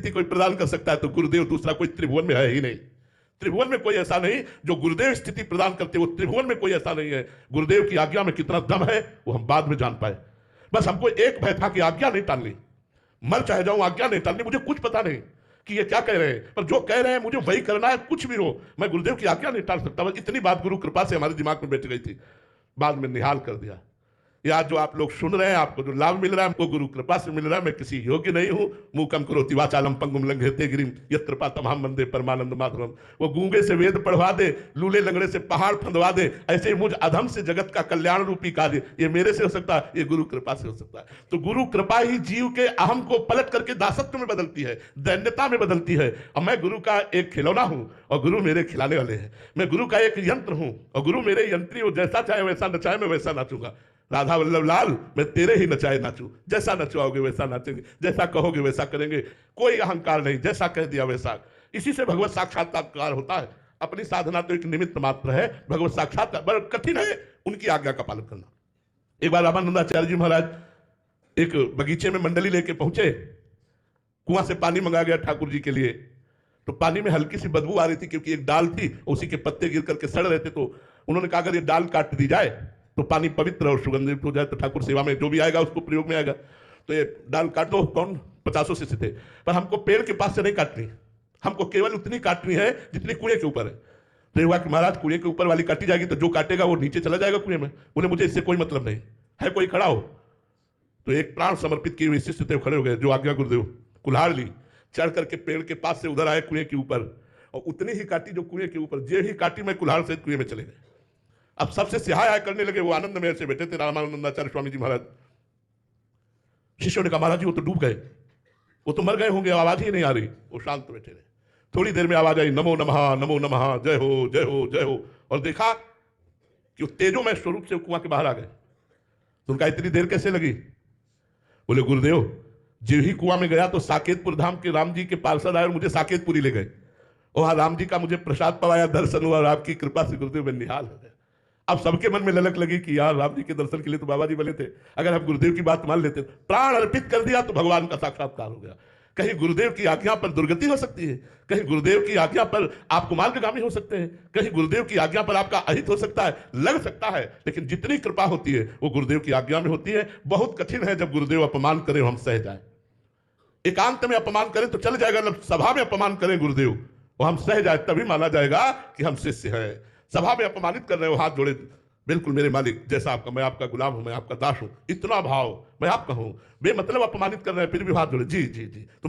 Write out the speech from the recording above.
स्थिति कोई प्रदान कर सकता है तो गुरुदेव दूसरा कोई त्रिभुवन में है ही नहीं। त्रिभुवन में कोई ऐसा नहीं जो गुरुदेव स्थिति प्रदान करते, वो त्रिभुवन में कोई ऐसा नहीं है। गुरुदेव की आज्ञा में कितना दम है वो हम बाद में जान पाए। बस हमको एक भय था कि आज्ञा नहीं टालनी, मर चाहे जाऊं आज्ञा नहीं टालनी। मुझे कुछ पता नहीं कि ये क्या कह रहे हैं, पर जो कह रहे हैं मुझे वही करना है, कुछ भी हो मैं गुरुदेव की आज्ञा नहीं टाल सकता। बस इतनी बात गुरु कृपा से हमारे दिमाग में बैठ गई थी, बाद में निहाल कर दिया। या जो आप लोग सुन रहे हैं, आपको जो लाभ मिल रहा है वो गुरु कृपा से मिल रहा है। मैं किसी योग्य नहीं हूं। मूकम करोति वाचालम पंगुम लंघयते गिरिम यत् कृपा तमहम वंदे परमानंद माधवम। वो गूंगे से वेद पढ़वा दे, लूले लंगड़े से पहाड़ फंदवा दे, ऐसे ही मुझ अधम से जगत का कल्याण रूपी कार्य ये मेरे से हो सकता है, ये गुरु कृपा से हो सकता है। तो गुरु कृपा ही जीव के अहम को पलट करके दासत्व में बदलती है, दैन्यता में बदलती है। और मैं गुरु का एक खिलौना हूं और गुरु मेरे खिलाने वाले हैं। मैं गुरु का एक यंत्र हूं और गुरु मेरे यंत्री। वो जैसा चाहे वैसा नचाए, मैं वैसा नाचूंगा। राधा वल्लभ लाल, मैं तेरे ही नचाए नाचू, जैसा नचवाओगे वैसा नाचेंगे, जैसा कहोगे वैसा करेंगे, कोई अहंकार नहीं, जैसा कह दिया वैसा। इसी से भगवत साक्षात्कार होता है। अपनी साधना तो एक निमित्त मात्र है, भगवत साक्षात्कार बड़ा कठिन है, उनकी आज्ञा का पालन करना। एक बार रामानंदाचार्य जी महाराज एक बगीचे में मंडली लेके पहुंचे, कुआं से पानी मंगाया गया ठाकुर जी के लिए। तो पानी में हल्की सी बदबू आ रही थी क्योंकि एक डाल थी, उसी के पत्ते गिर करके सड़ रहे थे। तो उन्होंने कहा अगर ये डाल काट दी जाए तो पानी पवित्र और सुगंधित हो जाए, तो ठाकुर सेवा में जो भी आएगा उसको प्रयोग में आएगा। तो ये डाल काटो, कौन 50 शिष्य थे, पर हमको पेड़ के पास से नहीं काटनी, हमको केवल उतनी काटनी है जितनी कुएं के ऊपर है। तो हुआ कि महाराज कुएं के ऊपर वाली काटी जाएगी तो जो काटेगा वो नीचे चला जाएगा कुएं में। बोले मुझे इससे कोई मतलब नहीं है, कोई खड़ा हो। तो एक प्राण समर्पित किए हुए शिष्य थे, खड़े हो गए, जो आज्ञा गुरुदेव, कुल्हाड़ ली, चढ़ करके पेड़ के पास से उधर आए कुएं के ऊपर, और उतनी ही काटी जो कुएं के ऊपर, जे ही काटी मैं कुल्हाड़ से कुएं में चले गए। अब सबसे सिहाय करने लगे, वो आनंद में से बैठे थे रामानंदाचार्य स्वामी जी महाराज। शिष्यों ने कहा महाराज जी वो तो डूब गए, वो तो मर गए होंगे, आवाज ही नहीं आ रही। वो शांत बैठे रहे। थोड़ी देर में आवाज आई, नमो नमः नमो नमः, जय हो जय हो जय हो। और देखा कि वो तेजोमय स्वरूप से कुआं के बाहर आ गए। तो उनका इतनी देर कैसे लगी? बोले गुरुदेव जो ही कुआं में गया तो साकेतपुर धाम के राम जी के पार्षद आए और मुझे साकेतपुरी ले गए। वहां राम जी का मुझे प्रसाद पवाया, दर्शन हुआ, और आपकी कृपा से गुरुदेव में निहाल हो गया। अब सबके मन में ललक लगी कि यार राम जी के दर्शन के लिए तो बाबा जी बोले थे, अगर हम गुरुदेव की बात मान लेते, प्राण अर्पित कर दिया तो भगवान का साक्षात्कार हो गया। कहीं गुरुदेव की आज्ञा पर दुर्गति हो सकती है, कहीं गुरुदेव की आज्ञा पर आप कुमार्गामी हो सकते हैं, कहीं गुरुदेव की आज्ञा पर आपका अहित हो सकता है, लग सकता है, लेकिन जितनी कृपा होती है वो गुरुदेव की आज्ञा में होती है। बहुत कठिन है जब गुरुदेव अपमान करें हम सह जाए। एकांत में अपमान करें तो चल जाएगा, जब सभा में अपमान करें गुरुदेव वो हम सह जाए, तभी माना जाएगा कि हम शिष्य हैं। सभा में अपमानित कर रहे हो, हाथ जोड़े, बिल्कुल मेरे मालिक जैसा आपका, मैं आपका गुलाम हूं, मैं आपका दास हूं, इतना भाव, मैं आपका हूं, बेमतलब अपमानित कर रहे हैं, फिर भी हाथ जोड़े, जी जी जी।